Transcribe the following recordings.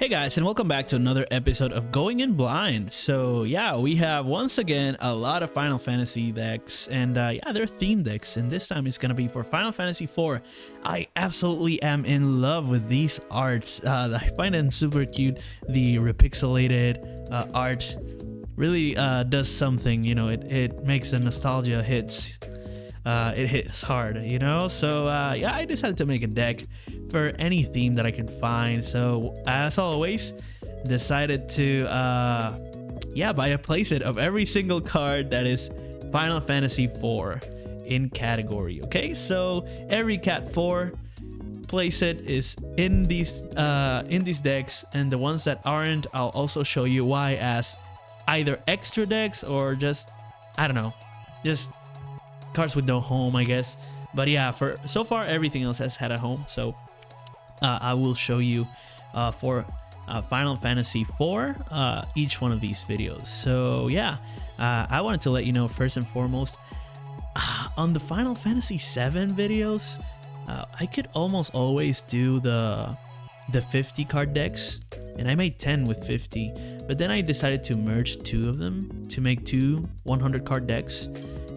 Hey guys, and welcome back to another episode of Going In Blind. So yeah, we have once again a lot of Final Fantasy decks, and yeah, they're theme decks, and this time it's gonna be for Final Fantasy IV. I absolutely am in love with these arts. I find them super cute. The repixelated art really does something, you know. It makes the nostalgia hits. It hits hard, you know. So yeah, I decided to make a deck for any theme that I can find. So as always, decided to yeah, buy a playset of every single card that is Final Fantasy IV in category. Okay, so every Cat 4 playset is in these decks, and the ones that aren't, I'll also show you why as either extra decks or just, I don't know, just cards with no home, I guess. But yeah, for so far everything else has had a home, so I will show you for Final Fantasy IV each one of these videos. So yeah, I wanted to let you know first and foremost, on the Final Fantasy VII videos, I could almost always do the 50 card decks, and I made 10 with 50, but then I decided to merge two of them to make two 100 card decks.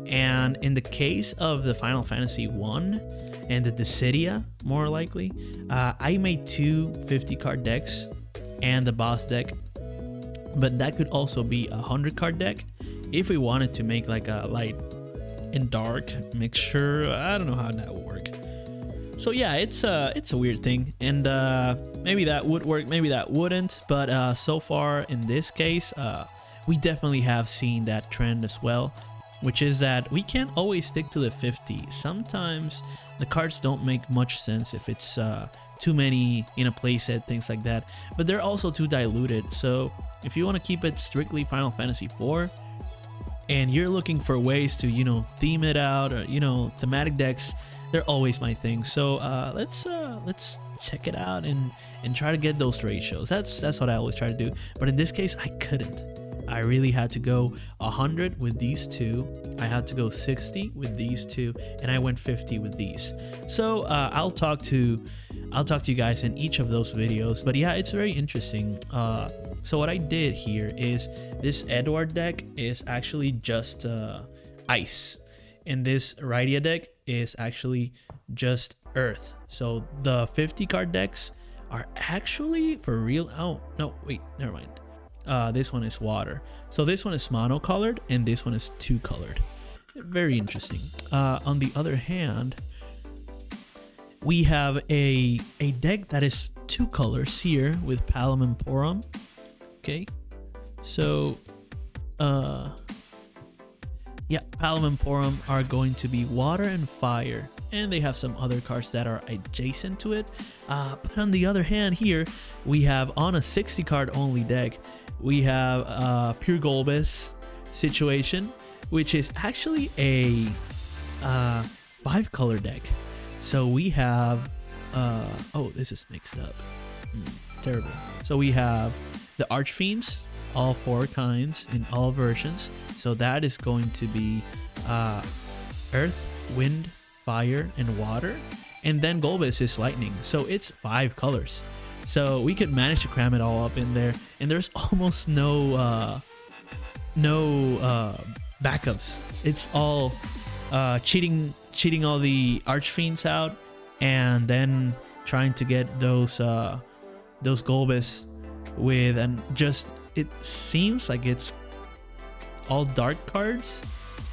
And in the case of the Final Fantasy 1 and the Dissidia, more likely, I made two 50 card decks and the boss deck, but that could also be a 100 card deck if we wanted to make like a light and dark mixture. I don't know how that would work. So yeah, it's a weird thing, and maybe that would work, maybe that wouldn't, but so far in this case, we definitely have seen that trend as well, which is that we can't always stick to the 50. Sometimes the cards don't make much sense if it's too many in a playset, things like that, but they're also too diluted. So if you want to keep it strictly Final Fantasy IV and you're looking for ways to, you know, theme it out, or, you know, thematic decks, they're always my thing. So let's check it out and try to get those ratios. That's what I always try to do, but in this case I couldn't. I really had to go 100 with these two, I had to go 60 with these two, and I went 50 with these. So I'll talk to you guys in each of those videos, but yeah, it's very interesting. So what I did here is this Edward deck is actually just ice, and this Rydia deck is actually just earth. So the 50 card decks are actually for real. Oh no, wait, never mind. This one is water. So this one is monocolored and this one is two colored. Very interesting. On the other hand, we have a deck that is two colors here with Palom and Porom. Okay, so yeah, Palom and Porom are going to be water and fire, and they have some other cards that are adjacent to it. But on the other hand here, we have on a 60 card only deck, we have Pure Golbez situation, which is actually a 5 color deck. So we have oh, this is mixed up, terrible. So we have the Archfiends, all 4 kinds in all versions. So that is going to be earth, wind, fire, and water, and then Golbez is lightning. So it's 5 colors. So we could manage to cram it all up in there, and there's almost no backups. It's all cheating all the Archfiends out, and then trying to get those Golbez with, and just, it seems like it's all dark cards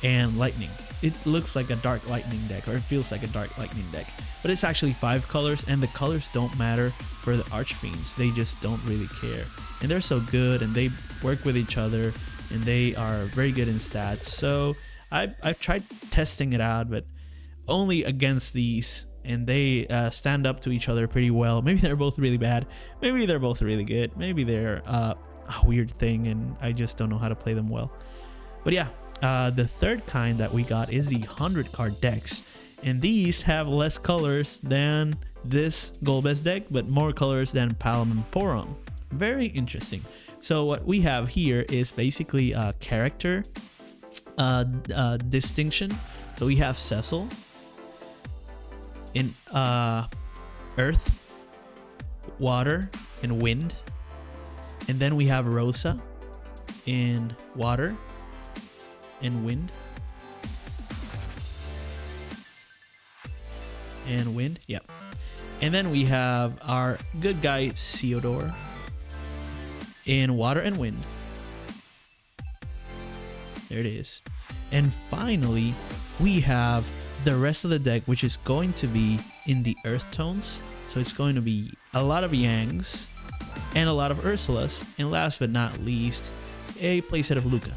and lightning. It looks like a dark lightning deck, or it feels like a dark lightning deck, but it's actually 5 colors, and the colors don't matter for the Archfiends. They just don't really care, and they're so good, and they work with each other, and they are very good in stats. So I've tried testing it out, but only against these, and they stand up to each other pretty well. Maybe they're both really bad, maybe they're both really good, maybe they're a weird thing, and I just don't know how to play them well. But yeah, the third kind that we got is the 100 card decks, and these have less colors than this Golbez deck, but more colors than Palom and Porom. Very interesting. So what we have here is basically a character distinction. So we have Cecil in earth, water, and wind. And then we have Rosa in water and wind. And wind, yep. And then we have our good guy Theodore in water and wind. There it is. And finally, we have the rest of the deck, which is going to be in the earth tones. So it's going to be a lot of Yangs and a lot of Ursulas. And last but not least, a playset of Luca.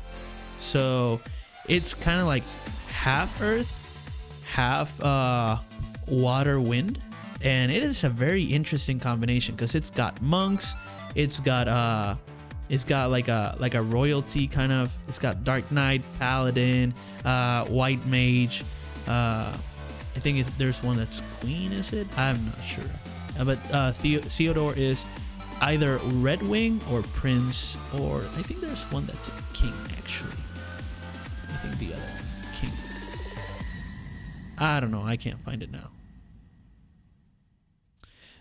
So it's kind of like half earth, half water, wind. And it is a very interesting combination because it's got monks, it's got like a royalty kind of, it's got Dark Knight, Paladin, White Mage. I think there's one that's Queen, is it? I'm not sure. But Theodore is either Red Wing or Prince, or I think there's one that's a King actually. I think the other one, King. I don't know. I can't find it now.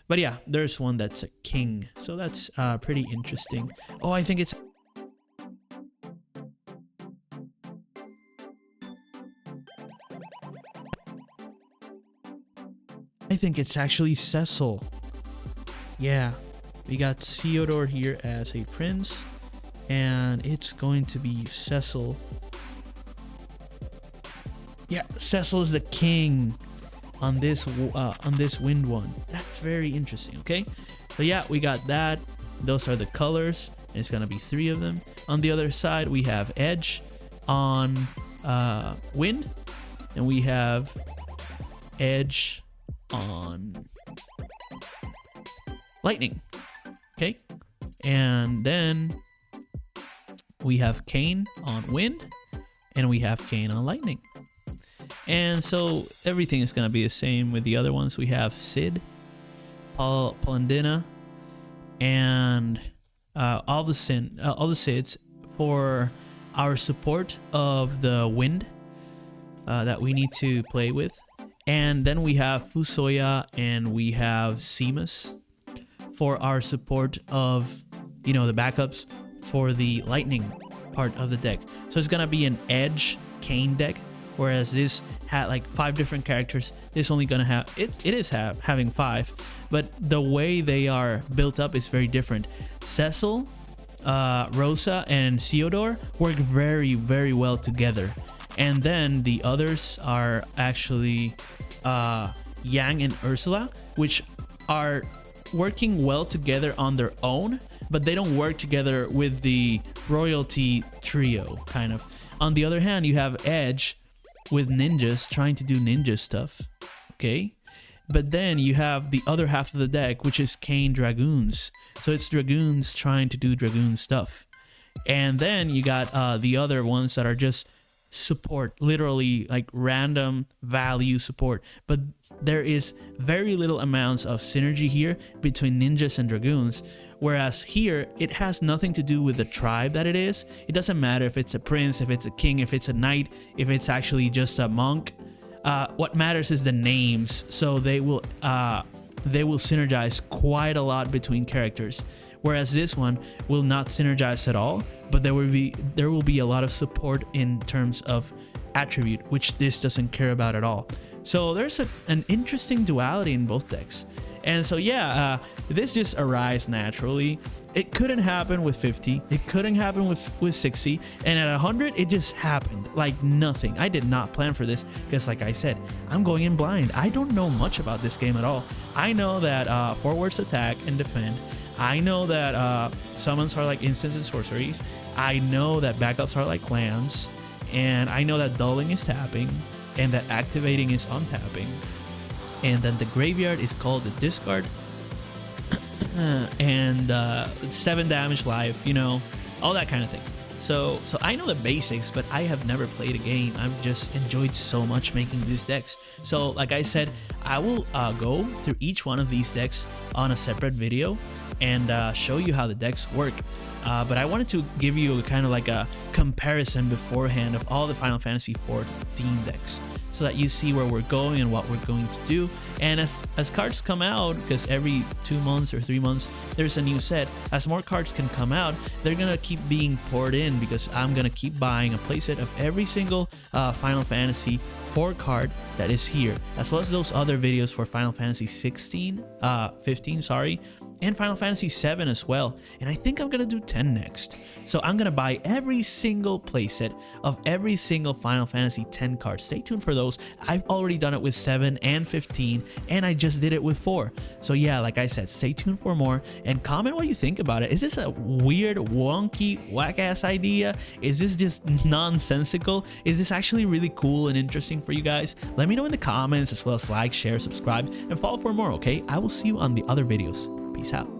But yeah, there's one that's a king. So that's pretty interesting. Oh, I think it's... I think it's actually Cecil. Yeah, we got Theodore here as a prince. And it's going to be Cecil. Yeah, Cecil is the king on this wind one. That's very interesting. Okay, so yeah, we got that. Those are the colors, and it's gonna be 3 of them. On the other side, we have Edge on wind, and we have Edge on lightning. Okay, and then we have Kane on wind, and we have Kane on lightning. And so everything is going to be the same with the other ones. We have Sid, Palandina, and all the Sids for our support of the wind that we need to play with. And then we have Fusoya and we have Seamus for our support of, you know, the backups for the lightning part of the deck. So it's going to be an Edge Kane deck. Whereas this had like 5 different characters, this only gonna have having 5, but the way they are built up is very different. Cecil, Rosa, and Theodore work very, very well together, and then the others are actually Yang and Ursula, which are working well together on their own, but they don't work together with the royalty trio kind of. On the other hand, you have Edge with ninjas trying to do ninja stuff, okay? But then you have the other half of the deck, which is Kane Dragoons. So it's Dragoons trying to do Dragoon stuff. And then you got the other ones that are just support, literally like random value support. But there is very little amounts of synergy here between ninjas and Dragoons. Whereas here, it has nothing to do with the tribe that it is. It doesn't matter if it's a prince, if it's a king, if it's a knight, if it's actually just a monk. What matters is the names. So they will synergize quite a lot between characters. Whereas this one will not synergize at all, but there will be a lot of support in terms of attribute, which this doesn't care about at all. So there's an interesting duality in both decks. And so yeah, this just arose naturally. It couldn't happen with 50, it couldn't happen with 60, and at 100 it just happened like nothing. I did not plan for this because, like I said, I'm going in blind. I don't know much about this game at all. I know that forwards attack and defend. I know that summons are like instants and sorceries. I know that backups are like lands, and I know that dulling is tapping and that activating is untapping. And then the graveyard is called the discard. And 7 damage life, you know, all that kind of thing. So I know the basics, but I have never played a game. I've just enjoyed so much making these decks. So like I said, I will go through each one of these decks on a separate video and show you how the decks work. But I wanted to give you kind of like a comparison beforehand of all the Final Fantasy IV theme decks. so that you see where we're going and what we're going to do. And as cards come out, because every 2 months or 3 months there's a new set, as more cards can come out, they're gonna keep being poured in, because I'm gonna keep buying a playset of every single Final Fantasy 4 card that is here, as well as those other videos for Final Fantasy 15, sorry, and Final Fantasy 7 as well. And I think I'm gonna do 10 next. So I'm gonna buy every single playset of every single Final Fantasy 10 card. Stay tuned for those. I've already done it with 7 and 15, and I just did it with 4. So yeah, like I said, stay tuned for more, and comment what you think about it. Is this a weird, wonky, whack-ass idea? Is this just nonsensical? Is this actually really cool and interesting for you guys? Let me know in the comments, as well as like, share, subscribe, and follow for more, okay? I will see you on the other videos. Peace out.